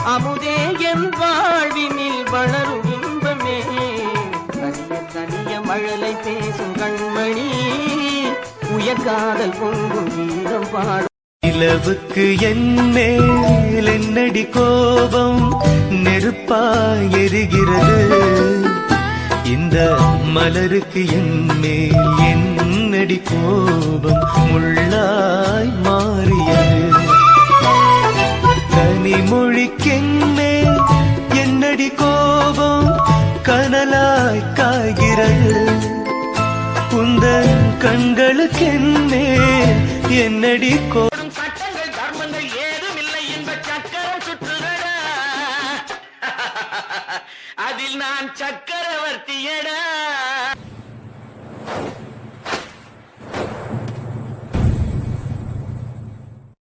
அமுதே என் வாழ்வினில் வளரும் இன்பமே கனிய கனிய மழலை பேசும் கண்மணி உயர்காதல் பொங்கும் வீரம் பாடும் நிலவுக்கு என் மேல் என்னடி கோபம் நெருப்பாய் எரிகிறது இந்த மலருக்கு என் மேல் என்னடி கோபம் முள்ளாய் மாறியது கனிமொழிக்கென் மேல் என்னடி கோபம் கனலாய் காய்கிறது உந்தன் கண்களுக்கென் மேல் என்னடி கோபம் சட்டங்கள் தர்மங்கள் ஏதும் இல்லை என்ப சக்கரம் சுற்றுதடா அதில் நான் சக்கரவர்த்தியடா